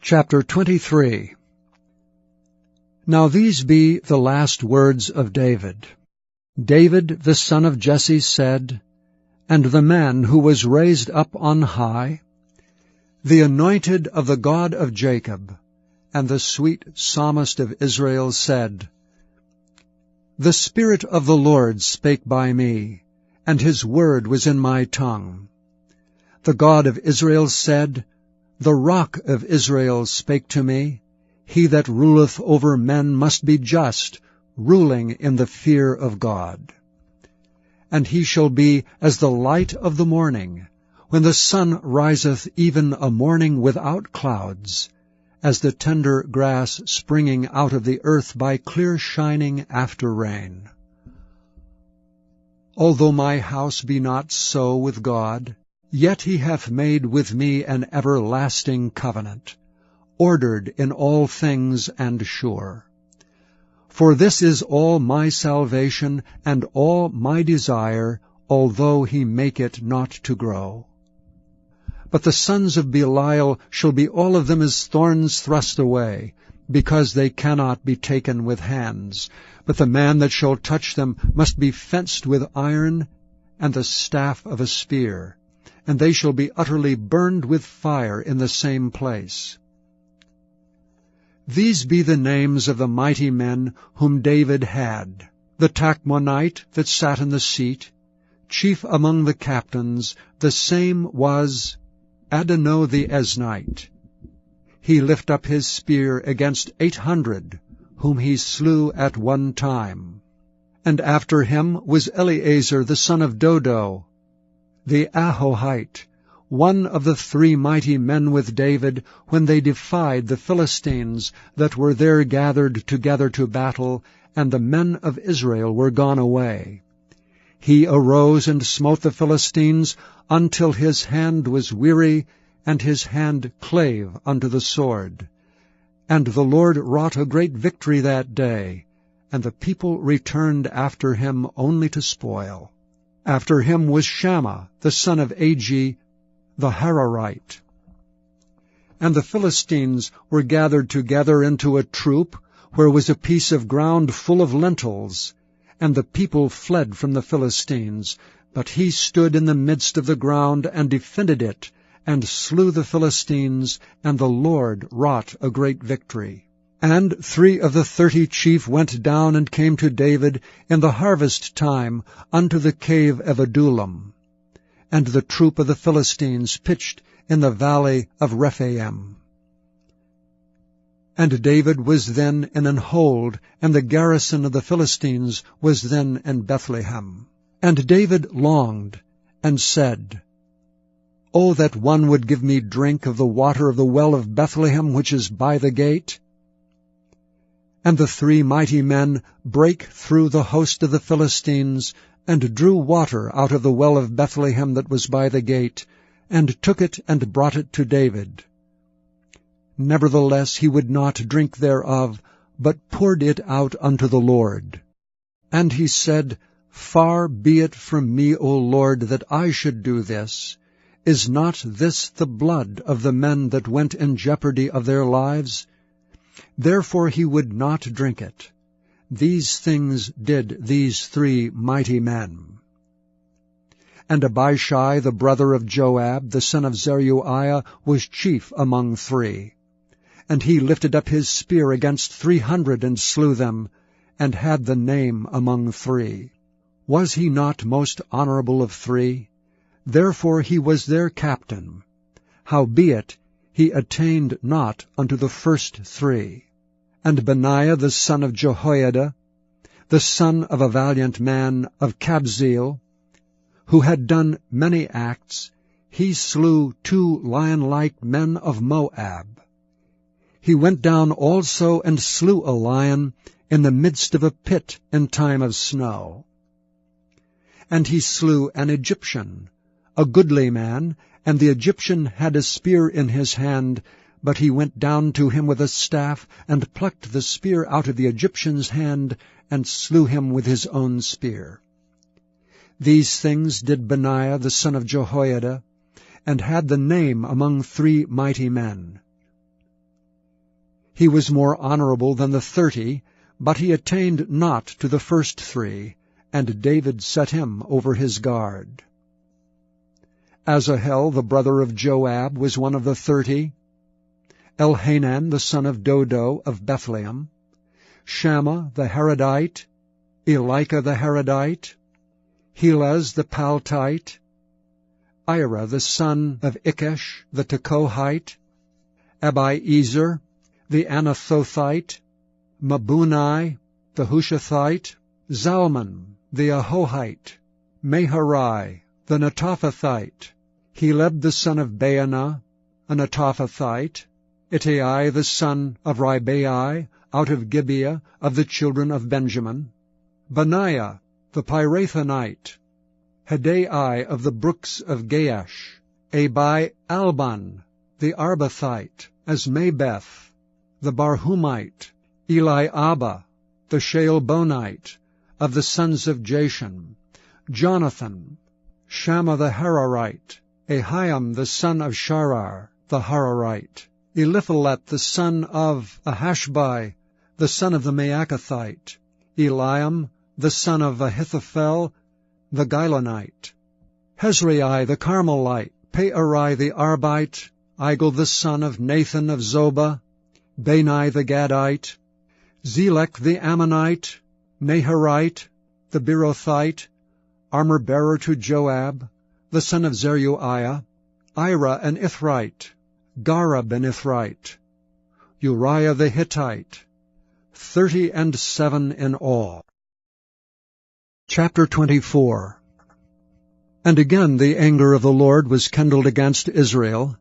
Chapter 23. Now these be the last words of David. David the son of Jesse said, and the man who was raised up on high, the anointed of the God of Jacob, and the sweet psalmist of Israel said, The Spirit of the Lord spake by me, and his word was in my tongue. The God of Israel said, The Rock of Israel spake to me, He that ruleth over men must be just, ruling in the fear of God. And he shall be as the light of the morning, when the sun riseth, even a morning without clouds, as the tender grass springing out of the earth by clear shining after rain. Although my house be not so with God, yet he hath made with me an everlasting covenant, ordered in all things and sure. For this is all my salvation and all my desire, although he make it not to grow. But the sons of Belial shall be all of them as thorns thrust away, because they cannot be taken with hands. But the man that shall touch them must be fenced with iron and the staff of a spear, and they shall be utterly burned with fire in the same place. These be the names of the mighty men whom David had: the Tachmonite that sat in the seat, chief among the captains, the same was Adonai the Eznite. He lift up his spear against 800, whom he slew at one time. And after him was Eleazar the son of Dodo, the Ahohite, one of the 3 mighty men with David, when they defied the Philistines that were there gathered together to battle, and the men of Israel were gone away. He arose and smote the Philistines until his hand was weary, and his hand clave unto the sword. And the Lord wrought a great victory that day, and the people returned after him only to spoil. After him was Shammah the son of Agi, the Hararite. And the Philistines were gathered together into a troop, where was a piece of ground full of lentils, and the people fled from the Philistines. But he stood in the midst of the ground, and defended it, and slew the Philistines, and the Lord wrought a great victory. And 3 of the 30 chief went down and came to David in the harvest time unto the cave of Adullam. And the troop of the Philistines pitched in the valley of Rephaim. And David was then in an hold, and the garrison of the Philistines was then in Bethlehem. And David longed, and said, O that one would give me drink of the water of the well of Bethlehem, which is by the gate. And the 3 mighty men brake through the host of the Philistines, and drew water out of the well of Bethlehem that was by the gate, and took it and brought it to David. Nevertheless he would not drink thereof, but poured it out unto the Lord. And he said, Far be it from me, O Lord, that I should do this. Is not this the blood of the men that went in jeopardy of their lives? Therefore he would not drink it. These things did these 3 mighty men. And Abishai the brother of Joab, the son of Zeruiah, was chief among 3. And he lifted up his spear against 300, and slew them, and had the name among 3. Was he not most honorable of 3? Therefore he was their captain. Howbeit he attained not unto the first 3. And Benaiah the son of Jehoiada, the son of a valiant man of Kabzeel, who had done many acts, he slew 2 lion-like men of Moab. He went down also and slew a lion in the midst of a pit in time of snow. And he slew an Egyptian, a goodly man, and the Egyptian had a spear in his hand, but he went down to him with a staff, and plucked the spear out of the Egyptian's hand, and slew him with his own spear. These things did Benaiah the son of Jehoiada, and had the name among 3 mighty men. He was more honorable than the 30, but he attained not to the first 3, and David set him over his guard. Asahel, the brother of Joab, was one of the 30. Elhanan, the son of Dodo of Bethlehem. Shammah the Harodite. Elika the Harodite. Helez the Paltite. Ira the son of Ikesh the Tekohite. Abiezer the Anathothite. Mabunai the Hushathite. Zalman the Ahohite. Meharai the Netophathite. Heleb the son of Baanah, a Netophathite. Ittai the son of Ribai, out of Gibeah of the children of Benjamin. Benaiah the Pirathonite. Hedai of the brooks of Gaash. Abi Alban the Arbathite, Asmabeth the Barhumite. Eliabah the Shaalbonite, of the sons of Jashan. Jonathan. Shammah the Hararite. Ahiam the son of Sharar the Hararite. Eliphalet the son of Ahashbai, the son of the Maacathite. Eliam the son of Ahithophel the Gilonite. Hezrai the Carmelite. Paarai the Arbite. Igel the son of Nathan of Zobah. Bani the Gadite. Zelek the Ammonite. Naharite the Beerothite, armor-bearer to Joab, the son of Zeruiah. Ira an Ithrite. Gareb an Ithrite. Uriah the Hittite. 37 in all. Chapter 24. And again the anger of the Lord was kindled against Israel,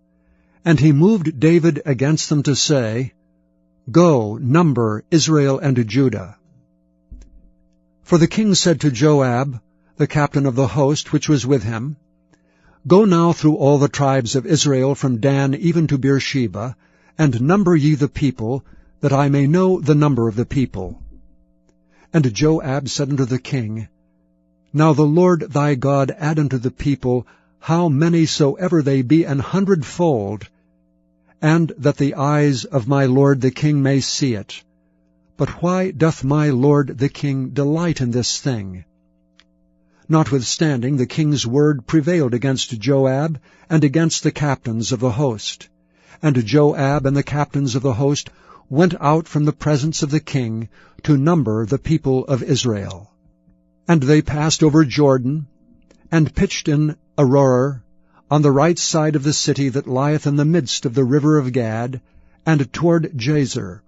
and he moved David against them to say, Go, number Israel and Judah. For the king said to Joab, the captain of the host which was with him, Go now through all the tribes of Israel from Dan even to Beersheba, and number ye the people, that I may know the number of the people. And Joab said unto the king, Now the Lord thy God add unto the people how many soever they be 100-fold, and that the eyes of my lord the king may see it. But why doth my lord the king delight in this thing? Notwithstanding, the king's word prevailed against Joab and against the captains of the host. And Joab and the captains of the host went out from the presence of the king to number the people of Israel. And they passed over Jordan, and pitched in Aroer, on the right side of the city that lieth in the midst of the river of Gad, and toward Jazer.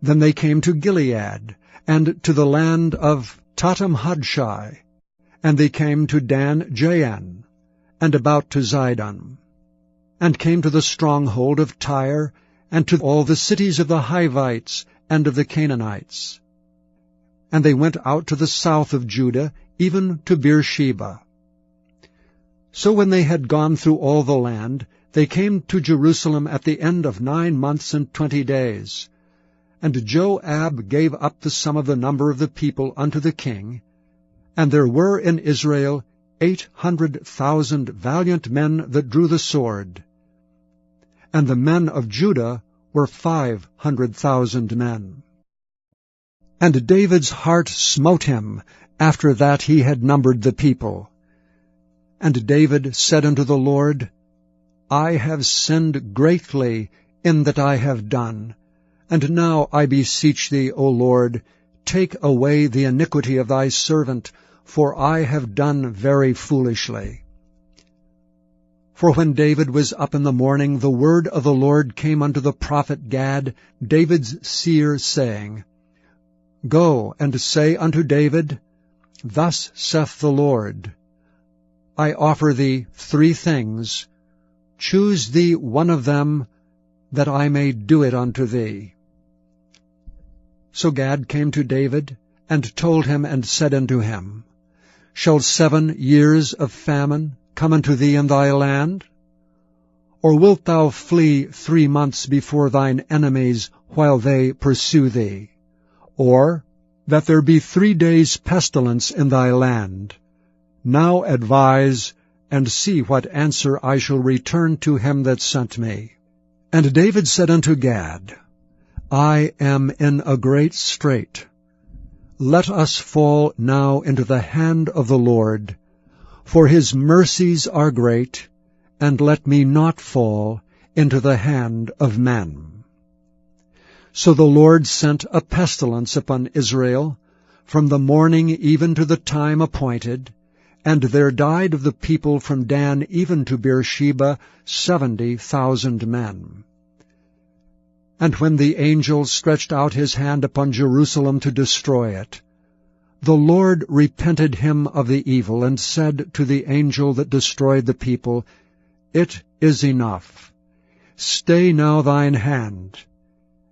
Then they came to Gilead, and to the land of Tatam-Hadshai, and they came to Dan-Jaan, and about to Zidon, and came to the stronghold of Tyre, and to all the cities of the Hivites and of the Canaanites. And they went out to the south of Judah, even to Beersheba. So when they had gone through all the land, they came to Jerusalem at the end of 9 months and 20 days. And Joab gave up the sum of the number of the people unto the king, and there were in Israel 800,000 valiant men that drew the sword, and the men of Judah were 500,000 men. And David's heart smote him after that he had numbered the people. And David said unto the Lord, I have sinned greatly in that I have done. And now I beseech thee, O Lord, take away the iniquity of thy servant, for I have done very foolishly. For when David was up in the morning, the word of the Lord came unto the prophet Gad, David's seer, saying, Go and say unto David, Thus saith the Lord, I offer thee 3 things. Choose thee one of them, that I may do it unto thee. So Gad came to David, and told him, and said unto him, Shall 7 years of famine come unto thee in thy land? Or wilt thou flee 3 months before thine enemies, while they pursue thee? Or that there be 3 days' pestilence in thy land? Now advise, and see what answer I shall return to him that sent me. And David said unto Gad, I am in a great strait. Let us fall now into the hand of the Lord, for his mercies are great, and let me not fall into the hand of men. So the Lord sent a pestilence upon Israel, from the morning even to the time appointed, and there died of the people from Dan even to Beersheba 70,000 men. And when the angel stretched out his hand upon Jerusalem to destroy it, the Lord repented him of the evil, and said to the angel that destroyed the people, It is enough. Stay now thine hand.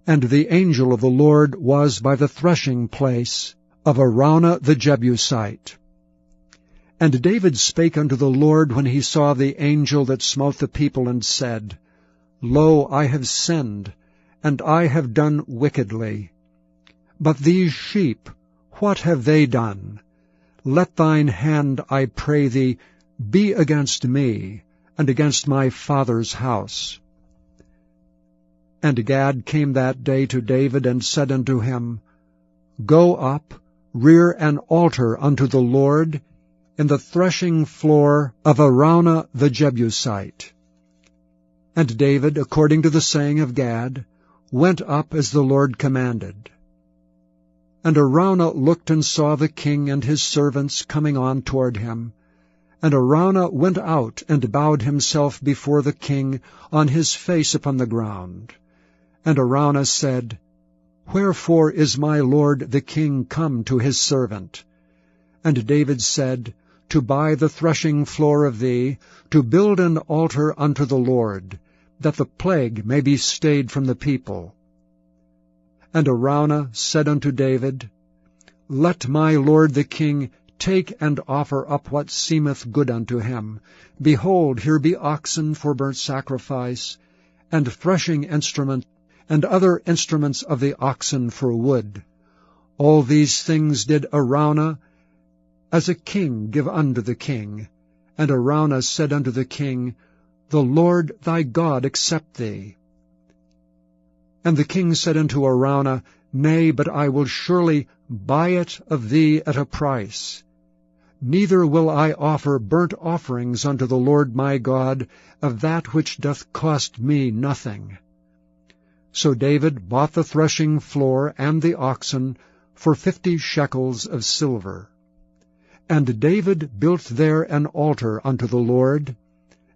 And the angel of the Lord was by the threshing place of Araunah the Jebusite. And David spake unto the Lord when he saw the angel that smote the people, and said, Lo, I have sinned, and I have done wickedly. But these sheep, what have they done? Let thine hand, I pray thee, be against me, and against my father's house. And Gad came that day to David, and said unto him, Go up, rear an altar unto the Lord in the threshing floor of Araunah the Jebusite. And David, according to the saying of Gad, went up as the Lord commanded. And Araunah looked and saw the king and his servants coming on toward him. And Araunah went out and bowed himself before the king on his face upon the ground. And Araunah said, Wherefore is my lord the king come to his servant? And David said, To buy the threshing floor of thee, to build an altar unto the Lord, that the plague may be stayed from the people. And Araunah said unto David, Let my lord the king take and offer up what seemeth good unto him. Behold, here be oxen for burnt sacrifice, and threshing instruments, and other instruments of the oxen for wood. All these things did Araunah as a king give unto the king. And Araunah said unto the king, The Lord thy God accept thee. And the king said unto Araunah, Nay, but I will surely buy it of thee at a price. Neither will I offer burnt offerings unto the Lord my God of that which doth cost me nothing. So David bought the threshing floor and the oxen for 50 shekels of silver. And David built there an altar unto the Lord,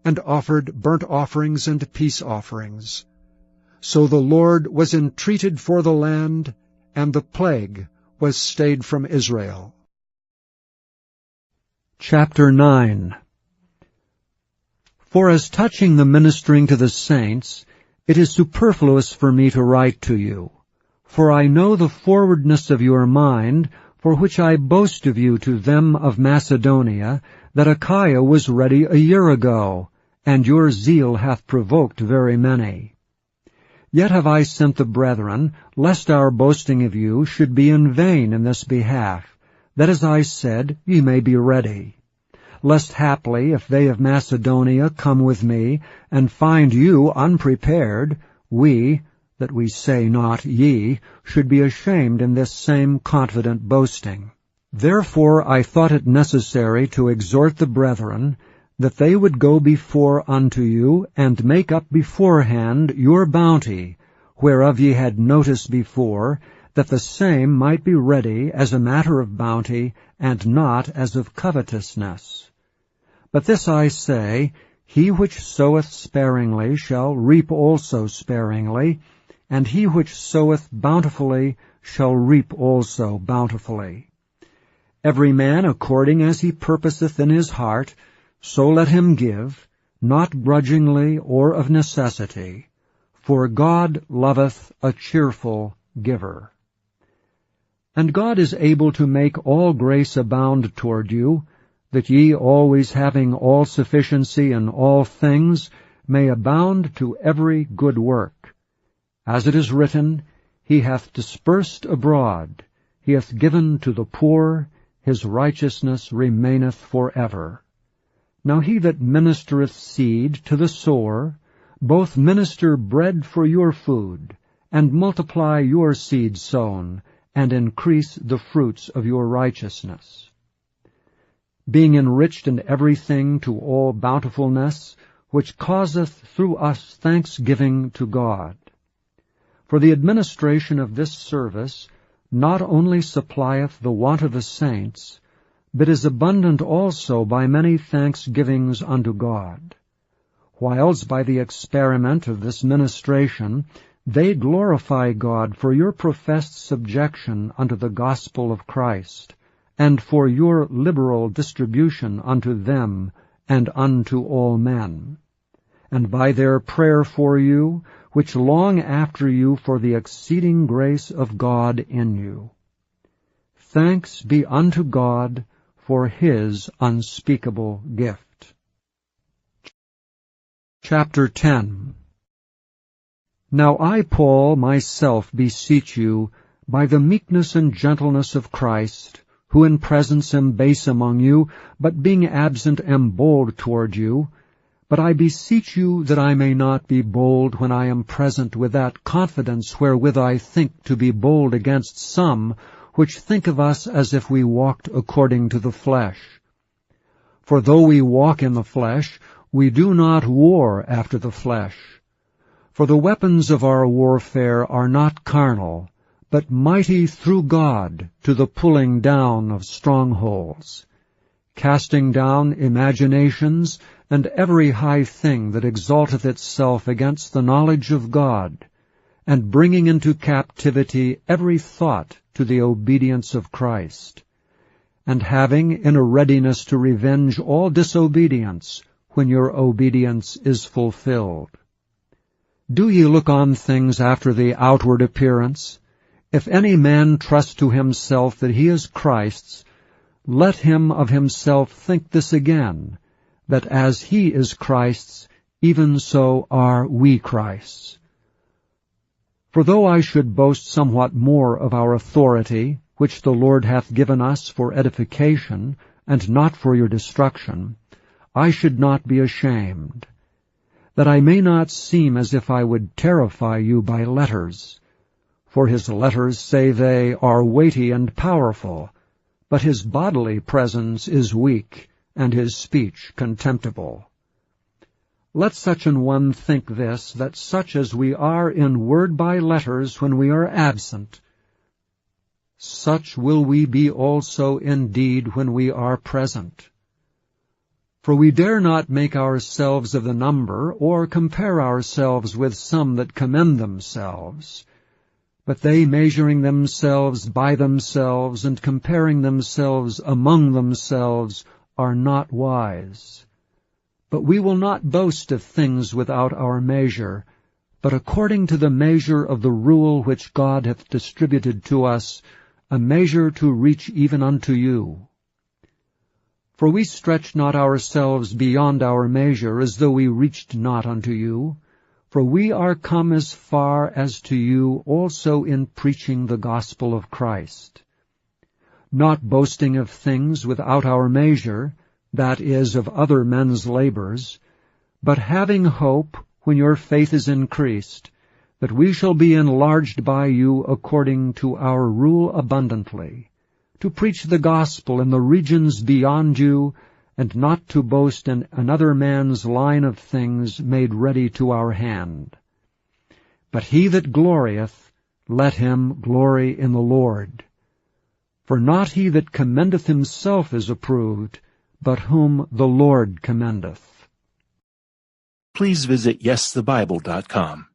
and offered burnt offerings and peace offerings. So the Lord was entreated for the land, and the plague was stayed from Israel. Chapter 9. For as touching the ministering to the saints, it is superfluous for me to write to you. For I know the forwardness of your mind, for which I boast of you to them of Macedonia, that Achaia was ready a year ago, and your zeal hath provoked very many. Yet have I sent the brethren, lest our boasting of you should be in vain in this behalf, that, as I said, ye may be ready. Lest haply, if they of Macedonia come with me, and find you unprepared, we, that we say not ye, should be ashamed in this same confident boasting. Therefore I thought it necessary to exhort the brethren, that they would go before unto you, and make up beforehand your bounty, whereof ye had notice before, that the same might be ready as a matter of bounty, and not as of covetousness. But this I say, he which soweth sparingly shall reap also sparingly, and he which soweth bountifully shall reap also bountifully. Every man according as he purposeth in his heart, so let him give, not grudgingly or of necessity, for God loveth a cheerful giver. And God is able to make all grace abound toward you, that ye always having all sufficiency in all things may abound to every good work. As it is written, He hath dispersed abroad, He hath given to the poor, His righteousness remaineth forever. Now he that ministereth seed to the sower, both minister bread for your food, and multiply your seed sown, and increase the fruits of your righteousness. Being enriched in everything to all bountifulness, which causeth through us thanksgiving to God. For the administration of this service not only supplieth the want of the saints, but is abundant also by many thanksgivings unto God. Whiles by the experiment of this ministration they glorify God for your professed subjection unto the gospel of Christ, and for your liberal distribution unto them and unto all men, and by their prayer for you, which long after you for the exceeding grace of God in you. Thanks be unto God for his unspeakable gift. Chapter 10. Now I, Paul, myself beseech you, by the meekness and gentleness of Christ, who in presence am base among you, but being absent am bold toward you, but I beseech you that I may not be bold when I am present with that confidence wherewith I think to be bold against some, which think of us as if we walked according to the flesh. For though we walk in the flesh, we do not war after the flesh. For the weapons of our warfare are not carnal, but mighty through God to the pulling down of strongholds, casting down imaginations and every high thing that exalteth itself against the knowledge of God, and bringing into captivity every thought to the obedience of Christ, and having in a readiness to revenge all disobedience when your obedience is fulfilled. Do ye look on things after the outward appearance? If any man trust to himself that he is Christ's, let him of himself think this again, that as he is Christ's, even so are we Christ's. For though I should boast somewhat more of our authority, which the Lord hath given us for edification, and not for your destruction, I should not be ashamed, that I may not seem as if I would terrify you by letters. For his letters, say they, are weighty and powerful, but his bodily presence is weak, and his speech contemptible. Let such an one think this, that such as we are in word by letters when we are absent, such will we be also indeed when we are present. For we dare not make ourselves of the number, or compare ourselves with some that commend themselves. But they, measuring themselves by themselves, and comparing themselves among themselves, are not wise. But we will not boast of things without our measure, but according to the measure of the rule which God hath distributed to us, a measure to reach even unto you. For we stretch not ourselves beyond our measure, as though we reached not unto you. For we are come as far as to you also in preaching the gospel of Christ, not boasting of things without our measure, that is, of other men's labors, but having hope, when your faith is increased, that we shall be enlarged by you according to our rule abundantly, to preach the gospel in the regions beyond you, and not to boast in another man's line of things made ready to our hand. But he that glorieth, let him glory in the Lord. For not he that commendeth himself is approved, but whom the Lord commendeth. Please visit YesTheBible.com.